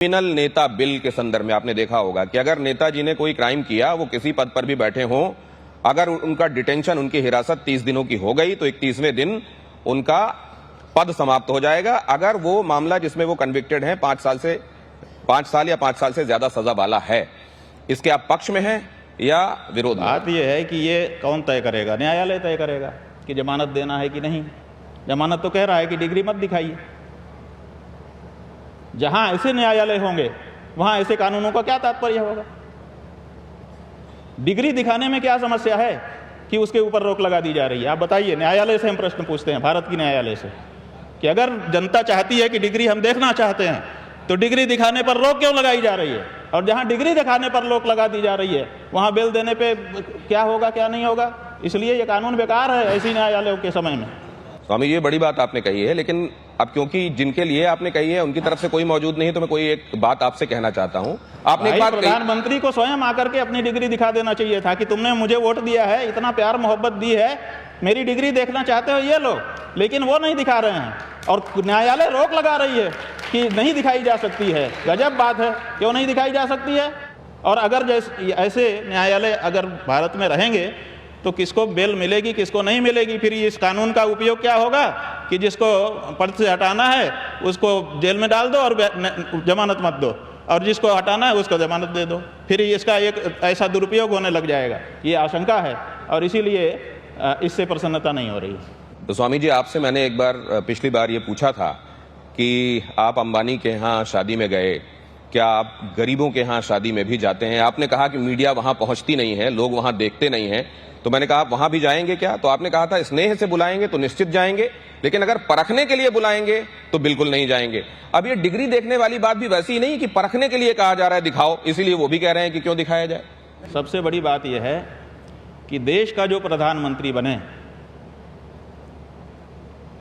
Criminal नेता bill के संदर्भ में आपने देखा होगा कि अगर नेताजी ने कोई क्राइम किया, वो किसी पद पर भी बैठे हों, अगर उनका डिटेंशन, उनकी हिरासत 30 दिनों की हो गई तो 31वें दिन उनका पद समाप्त हो जाएगा। अगर वो मामला जिसमें वो कन्विक्टेड है 5 साल या 5 साल से ज्यादा सजा वाला है, इसके आप पक्ष में हैं या विरोध में? बात यह है कि ये कौन तय करेगा? न्यायालय तय करेगा कि जमानत देना है कि नहीं। जमानत तो कह रहा है कि डिग्री मत दिखाइए। जहां ऐसे न्यायालय होंगे वहां ऐसे कानूनों का क्या तात्पर्य होगा? डिग्री दिखाने में क्या समस्या है कि उसके ऊपर रोक लगा दी जा रही है? आप बताइए। न्यायालय से हम प्रश्न पूछते हैं, भारत की न्यायालय से, कि अगर जनता चाहती है कि डिग्री हम देखना चाहते हैं तो डिग्री दिखाने पर रोक क्यों लगाई जा रही है? और जहां डिग्री दिखाने पर रोक लगा दी जा रही है वहां बेल देने पे क्या होगा, क्या नहीं होगा? इसलिए यह कानून बेकार है ऐसी न्यायालयों के समय में। स्वामी, ये बड़ी बात आपने कही है, लेकिन अब क्योंकि जिनके लिए आपने कही है उनकी तरफ से कोई मौजूद नहीं, तो मैं कोई एक बात आपसे कहना चाहता हूं। आपने एक बात कही, प्रधानमंत्री को स्वयं आकर के अपनी डिग्री दिखा देना चाहिए था कि तुमने मुझे वोट दिया है, इतना प्यार मोहब्बत दी है, मेरी डिग्री देखना चाहते हो ये लो। लेकिन वो नहीं दिखा रहे हैं और न्यायालय रोक लगा रही है कि नहीं दिखाई जा सकती है। गजब बात है, क्यों नहीं दिखाई जा सकती है? और अगर ऐसे न्यायालय अगर भारत में रहेंगे तो किसको बेल मिलेगी, किसको नहीं मिलेगी? फिर इस कानून का उपयोग क्या होगा कि जिसको पद से हटाना है उसको जेल में डाल दो और जमानत मत दो, और जिसको हटाना है उसको जमानत दे दो। फिर इसका एक ऐसा दुरुपयोग होने लग जाएगा, ये आशंका है, और इसीलिए इससे प्रसन्नता नहीं हो रही। तो स्वामी जी, आपसे मैंने एक बार पिछली बार ये पूछा था कि आप अंबानी के यहाँ शादी में गए, क्या आप गरीबों के यहाँ शादी में भी जाते हैं? आपने कहा कि मीडिया वहां पहुंचती नहीं है, लोग वहां देखते नहीं हैं। तो मैंने कहा आप वहां भी जाएंगे क्या? तो आपने कहा था स्नेह से बुलाएंगे तो निश्चित जाएंगे, लेकिन अगर परखने के लिए बुलाएंगे तो बिल्कुल नहीं जाएंगे। अब ये डिग्री देखने वाली बात भी वैसी ही नहीं कि परखने के लिए कहा जा रहा है दिखाओ, इसीलिए वो भी कह रहे हैं कि क्यों दिखाया जाए। सबसे बड़ी बात यह है कि देश का जो प्रधानमंत्री बने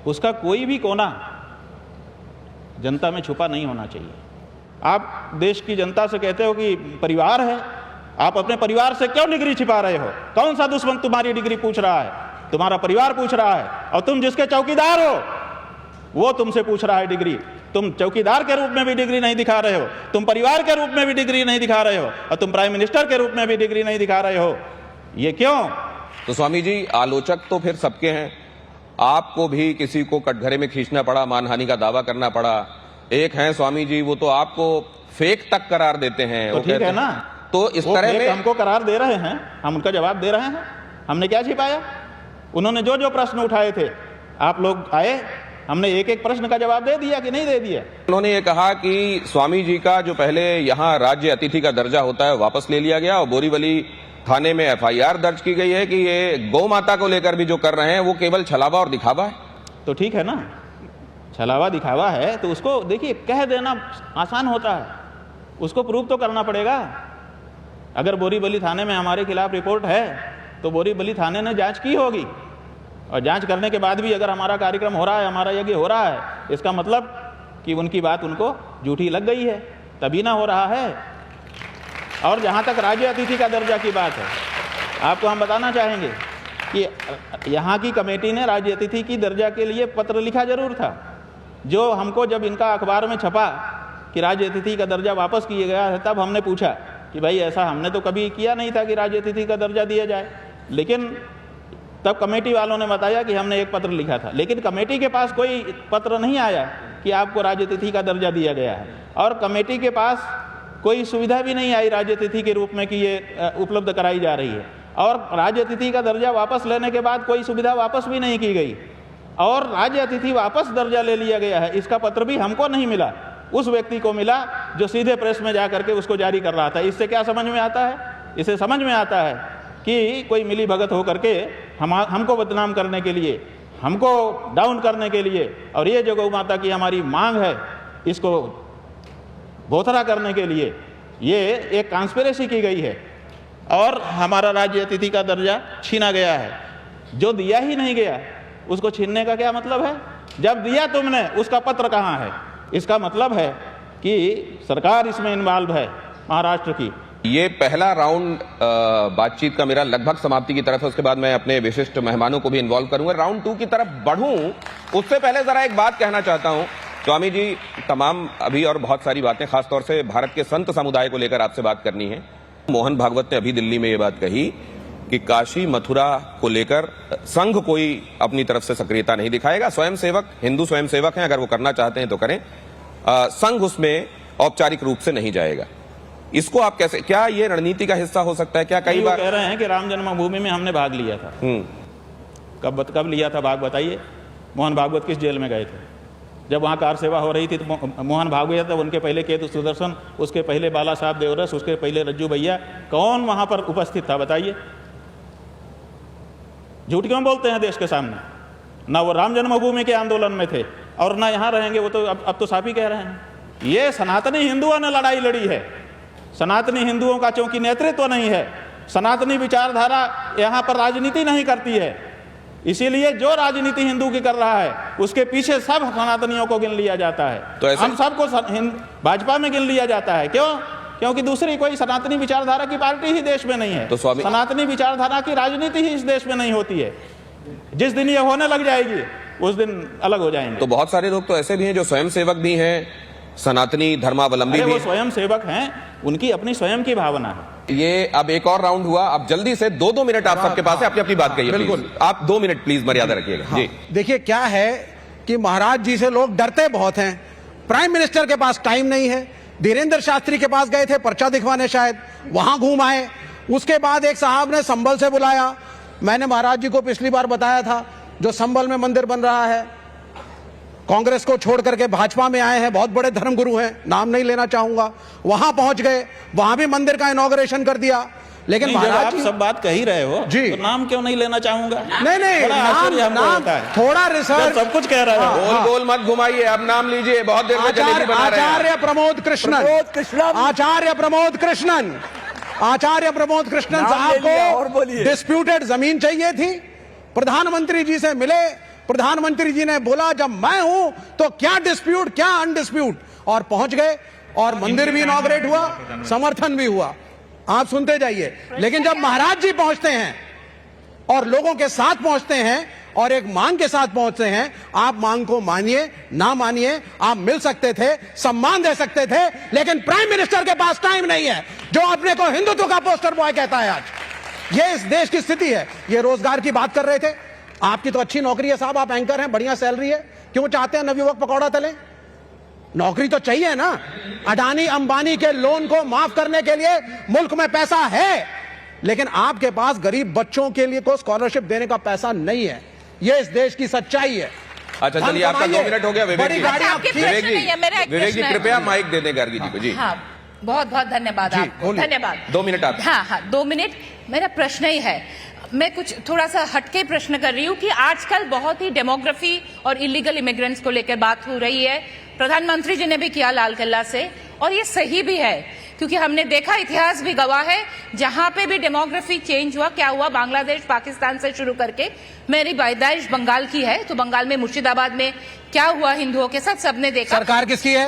उसका कोई भी कोना जनता में छुपा नहीं होना चाहिए। आप देश की जनता से कहते हो कि परिवार है, आप अपने परिवार से क्यों डिग्री छिपा रहे हो? कौन सा दुश्मन तुम्हारी डिग्री पूछ रहा है? तुम्हारा परिवार पूछ रहा है, और तुम जिसके चौकीदार हो वो तुमसे पूछ रहा है डिग्री। तुम चौकीदार के रूप में भी डिग्री नहीं दिखा रहे हो, तुम परिवार के रूप में भी डिग्री नहीं दिखा रहे हो, और तुम प्राइम मिनिस्टर के रूप में भी डिग्री नहीं दिखा रहे हो। ये क्यों? तो स्वामी जी, आलोचक तो फिर सबके हैं। आपको भी किसी को कटघरे में खींचना पड़ा, मानहानि का दावा करना पड़ा। एक हैं स्वामी जी, वो तो आपको फेक तक करार देते हैं। तो ठीक है ना, तो इस तरह में हमको करार दे रहे हैं, हम उनका जवाब दे रहे हैं। हमने क्या छिपाया? उन्होंने जो जो प्रश्न उठाए थे, आप लोग आए, हमने एक एक प्रश्न का जवाब दे दिया कि नहीं दे दिया? उन्होंने ये कहा कि स्वामी जी का जो पहले यहाँ राज्य अतिथि का दर्जा होता है वापस ले लिया गया, और बोरीवली थाने में FIR दर्ज की गई है कि ये गौ माता को लेकर भी जो कर रहे हैं वो केवल छलावा और दिखावा है। तो ठीक है ना, छलावा दिखावा है तो उसको देखिए कह देना आसान होता है, उसको प्रूव तो करना पड़ेगा। अगर बोरीवली थाने में हमारे खिलाफ रिपोर्ट है तो बोरीवली थाने ने जांच की होगी, और जांच करने के बाद भी अगर हमारा कार्यक्रम हो रहा है, हमारा यज्ञ हो रहा है, इसका मतलब कि उनकी बात उनको झूठी लग गई है, तभी ना हो रहा है। और जहां तक राज्य अतिथि का दर्जा की बात है, आपको हम बताना चाहेंगे कि यहाँ की कमेटी ने राज्य अतिथि की दर्जा के लिए पत्र लिखा जरूर था। जो हमको जब इनका अखबार में छपा कि राज्य अतिथि का दर्जा वापस किया गया है, तब हमने पूछा कि भाई ऐसा हमने तो कभी किया नहीं था कि राज्य अतिथि का दर्जा दिया जाए। लेकिन तब कमेटी वालों ने बताया कि हमने एक पत्र लिखा था, लेकिन कमेटी के पास कोई पत्र नहीं आया कि आपको राज्य अतिथि का दर्जा दिया गया है, और कमेटी के पास कोई सुविधा भी नहीं आई राज्य अतिथि के रूप में कि ये उपलब्ध कराई जा रही है। और राज्य अतिथि का दर्जा वापस लेने के बाद कोई सुविधा वापस भी नहीं की गई, और राज्य अतिथि वापस दर्जा ले लिया गया है, इसका पत्र भी हमको नहीं मिला, उस व्यक्ति को मिला जो सीधे प्रेस में जा करके उसको जारी कर रहा था। इससे क्या समझ में आता है? इससे समझ में आता है कि कोई मिली भगत हो करके हमको बदनाम करने के लिए, हमको डाउन करने के लिए, और ये जो गौ माता की हमारी मांग है इसको बोथरा करने के लिए ये एक कॉन्स्पिरेसी की गई है, और हमारा राज्य अतिथि का दर्जा छीना गया है। जो दिया ही नहीं गया उसको छीनने का क्या मतलब है? जब दिया तुमने उसका पत्र कहाँ है? इसका मतलब है कि सरकार इसमें इन्वॉल्व है, महाराष्ट्र की। ये पहला राउंड बातचीत का मेरा लगभग समाप्ति की तरफ है। उसके बाद मैं अपने विशिष्ट मेहमानों को भी इन्वॉल्व करूंगा। राउंड 2 की तरफ बढ़ूं उससे पहले जरा एक बात कहना चाहता हूं स्वामी जी, तमाम अभी और बहुत सारी बातें खासतौर से भारत के संत समुदाय को लेकर आपसे बात करनी है। मोहन भागवत ने अभी दिल्ली में ये बात कही कि काशी मथुरा को लेकर संघ कोई अपनी तरफ से सक्रियता नहीं दिखाएगा। स्वयंसेवक हिंदू स्वयंसेवक हैं, अगर वो करना चाहते हैं तो करें, संघ उसमें औपचारिक रूप से नहीं जाएगा। इसको आप कैसे, क्या ये रणनीति का हिस्सा हो सकता है? क्या कई बार कह रहे हैं कि राम जन्मभूमि में हमने भाग लिया था। कब लिया था भाग, बताइए। मोहन भागवत किस जेल में गए थे? जब वहाँ कार सेवा हो रही थी तो मोहन भागवत, तब उनके पहले केतु सुदर्शन, उसके पहले बाला साहब देवरस, उसके पहले रज्जू भैया, कौन वहाँ पर उपस्थित था बताइए? झूठ क्यों बोलते हैं देश के सामने? ना वो राम जन्मभूमि के आंदोलन में थे और ना यहाँ रहेंगे। वो तो अब तो साफ ही कह रहे हैं। ये सनातनी हिंदुओं ने लड़ाई लड़ी है। सनातनी हिंदुओं का चूंकि नेतृत्व नहीं है, सनातनी विचारधारा यहाँ पर राजनीति नहीं करती है, इसीलिए जो राजनीति हिंदू की कर रहा है उसके पीछे सब सनातनियों को गिन लिया जाता है। तो हम सबको भाजपा में गिन लिया जाता है। क्यों? क्योंकि दूसरी कोई सनातनी विचारधारा की पार्टी ही देश में नहीं है। तो स्वामी, सनातनी विचारधारा की राजनीति ही इस देश में नहीं होती है। जिस दिन ये होने लग जाएगी उस दिन अलग हो जाएंगे। तो बहुत सारे लोग तो ऐसे भी हैं जो स्वयंसेवक भी हैं, सनातनी धर्मावलंबी भी। वो स्वयं सेवक हैं, उनकी अपनी स्वयं की भावना है। ये अब एक और राउंड हुआ। अब जल्दी से 2-2 मिनट आप सबके पास है, अपनी अपनी बात कहिए। बिल्कुल, आप 2 मिनट प्लीज मर्यादा रखिएगा। हाँ, जी देखिए क्या है कि महाराज जी से लोग डरते बहुत हैं। प्राइम मिनिस्टर के पास टाइम नहीं है। धीरेन्द्र शास्त्री के पास गए थे पर्चा दिखवाने, शायद वहां घूम आए। उसके बाद एक साहब ने संभल से बुलाया। मैंने महाराज जी को पिछली बार बताया था, जो संभल में मंदिर बन रहा है, कांग्रेस को छोड़ करके भाजपा में आए हैं, बहुत बड़े धर्मगुरु हैं, नाम नहीं लेना चाहूंगा। वहां पहुंच गए, वहां भी मंदिर का इनॉग्रेशन कर दिया। लेकिन महाराज आप सब बात कह ही रहे हो जी, तो नाम क्यों नहीं लेना चाहूंगा? नहीं, नाम थोड़ा रिसर्च, सब कुछ कह रहे हो। गोल गोल मत घुमाइए, अब नाम लीजिए। बहुत देर से जलेबी बना रहे हैं। आचार्य प्रमोद कृष्णन साहब को डिस्प्यूटेड जमीन चाहिए थी। प्रधानमंत्री जी से मिले, प्रधानमंत्री जी ने बोला जब मैं हूं तो क्या डिस्प्यूट, क्या अनडिस्प्यूट, और पहुंच गए और मंदिर भी इनॉग्रेट हुआ, समर्थन भी हुआ। आप सुनते जाइए। लेकिन जब महाराज जी पहुंचते हैं और लोगों के साथ पहुंचते हैं और एक मांग के साथ पहुंचते हैं, आप मांग को मानिए ना मानिए, आप मिल सकते थे, सम्मान दे सकते थे, लेकिन प्राइम मिनिस्टर के पास टाइम नहीं है, जो अपने को हिंदुत्व का पोस्टर बॉय कहता है। आज ये इस देश की स्थिति है। ये रोजगार की बात कर रहे थे। आपकी तो अच्छी नौकरी है साहब, आप एंकर हैं, बढ़िया सैलरी है, क्यों चाहते हैं नवयुवक पकौड़ा तले? नौकरी तो चाहिए ना। अडानी अंबानी के लोन को माफ करने के लिए मुल्क में पैसा है, लेकिन आपके पास गरीब बच्चों के लिए को स्कॉलरशिप देने का पैसा नहीं है। ये इस देश की सच्चाई है। अच्छा चलिए, आपका 2 मिनट हो गया। विवेक जी कृपया माइक दे दें गार्गी जी को। जी हाँ, बहुत बहुत धन्यवाद आपको। धन्यवाद। 2 मिनट आप। हाँ 2 मिनट। मेरा प्रश्न ही है, मैं कुछ थोड़ा सा हटके प्रश्न कर रही हूँ कि आजकल बहुत ही डेमोग्राफी और इलीगल इमिग्रेंट्स को लेकर बात हो रही है। प्रधानमंत्री जी ने भी किया लाल किला से, और ये सही भी है, क्योंकि हमने देखा, इतिहास भी गवाह है, जहां पे भी डेमोग्राफी चेंज हुआ, क्या हुआ, बांग्लादेश पाकिस्तान से शुरू करके, मेरी पैदाइश बंगाल की है, तो बंगाल में मुर्शिदाबाद में क्या हुआ हिंदुओं के साथ सबने देखा। सरकार किसकी है?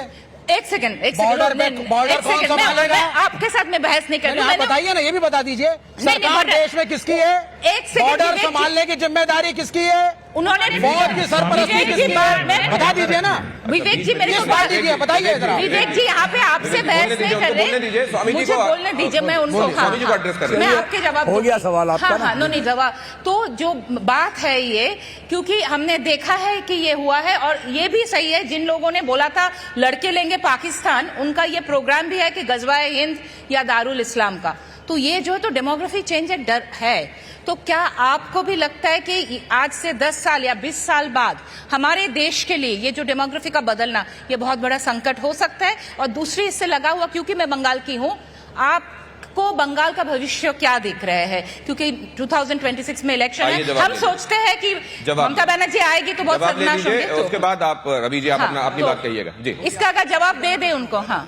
एक सेकंड बॉर्डर कौन संभालेगा? आपके साथ में बहस नहीं कर रही हूं। बताइए ना, ये भी बता दीजिए, सरकार देश में किसकी है? एक सेकंड, बॉर्डर संभालने की जिम्मेदारी किसकी है? उन्होंने फौज की सरपरस्ती किसकी है? बता दीजिए ना। विवेक जी मेरे को बात दीजिए, बताइए जरा। विवेक जी यहाँ पे आपसे बहस नहीं कर रहे, मुझे बोलने दीजिए, मैं उनको मैं आपके जवाब हो गया सवाल आपका। हाँ, नहीं जवाब। तो जो बात है ये, क्योंकि हमने देखा है कि ये हुआ है, और ये भी सही है, जिन लोगों ने बोला था लड़के लेंगे पाकिस्तान, उनका ये प्रोग्राम भी है कि गजवाए हिंद या दारुल इस्लाम का। तो ये जो है तो डेमोग्राफी चेंज एक डर है। तो क्या आपको भी लगता है कि आज से 10 साल या 20 साल बाद हमारे देश के लिए ये जो डेमोग्राफी का बदलना, ये बहुत बड़ा संकट हो सकता है? और दूसरी इससे लगा हुआ, क्योंकि मैं बंगाल की हूं, आपको बंगाल का भविष्य क्या दिख रहा है? क्योंकि 2026 में इलेक्शन है, हम सोचते हैं कि ममता बनर्जी आएगी तो बहुत सर्वनाश होंगे। उसके बाद आप रवि जी आप अपनी बात कहिएगा। जी, इसका अगर जवाब दे दे उनको। हाँ,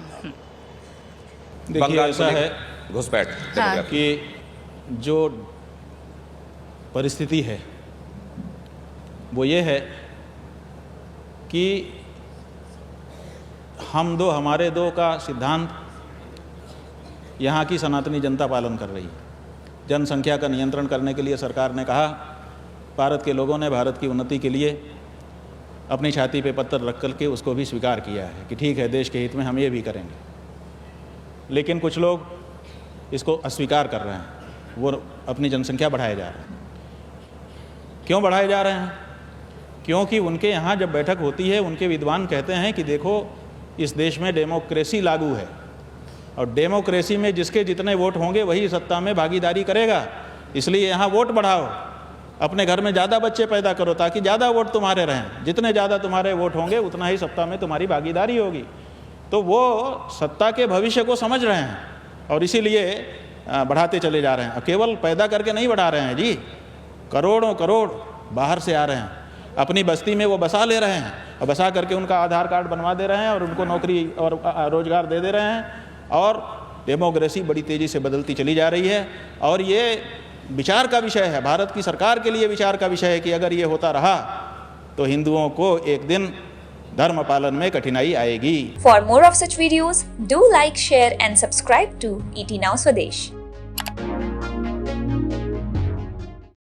देखिए ऐसा है घुसपैठ कि जो परिस्थिति है वो ये है कि हमारे दो का सिद्धांत यहाँ की सनातनी जनता पालन कर रही है। जनसंख्या का नियंत्रण करने के लिए सरकार ने कहा, भारत के लोगों ने भारत की उन्नति के लिए अपनी छाती पे पत्थर रख कर के उसको भी स्वीकार किया है कि ठीक है, देश के हित में हम ये भी करेंगे। लेकिन कुछ लोग इसको अस्वीकार कर रहे हैं, वो अपनी जनसंख्या बढ़ाए जा रहे हैं। क्यों बढ़ाए जा रहे हैं? क्योंकि उनके यहाँ जब बैठक होती है, उनके विद्वान कहते हैं कि देखो, इस देश में डेमोक्रेसी लागू है और डेमोक्रेसी में जिसके जितने वोट होंगे वही सत्ता में भागीदारी करेगा, इसलिए यहाँ वोट बढ़ाओ, अपने घर में ज़्यादा बच्चे पैदा करो ताकि ज़्यादा वोट तुम्हारे रहें, जितने ज़्यादा तुम्हारे वोट होंगे उतना ही सत्ता में तुम्हारी भागीदारी होगी। तो वो सत्ता के भविष्य को समझ रहे हैं और इसीलिए बढ़ाते चले जा रहे हैं। केवल पैदा करके नहीं बढ़ा रहे हैं जी, करोड़ों करोड़ बाहर से आ रहे हैं, अपनी बस्ती में वो बसा ले रहे हैं और बसा करके उनका आधार कार्ड बनवा दे रहे हैं और उनको नौकरी और रोजगार दे रहे हैं और डेमोक्रेसी बड़ी तेज़ी से बदलती चली जा रही है। और ये विचार का विषय है, भारत की सरकार के लिए विचार का विषय है कि अगर ये होता रहा तो हिंदुओं को एक दिन धर्म पालन में कठिनाई आएगी। For more of such videos, do like, share and subscribe to ET Now Swadesh.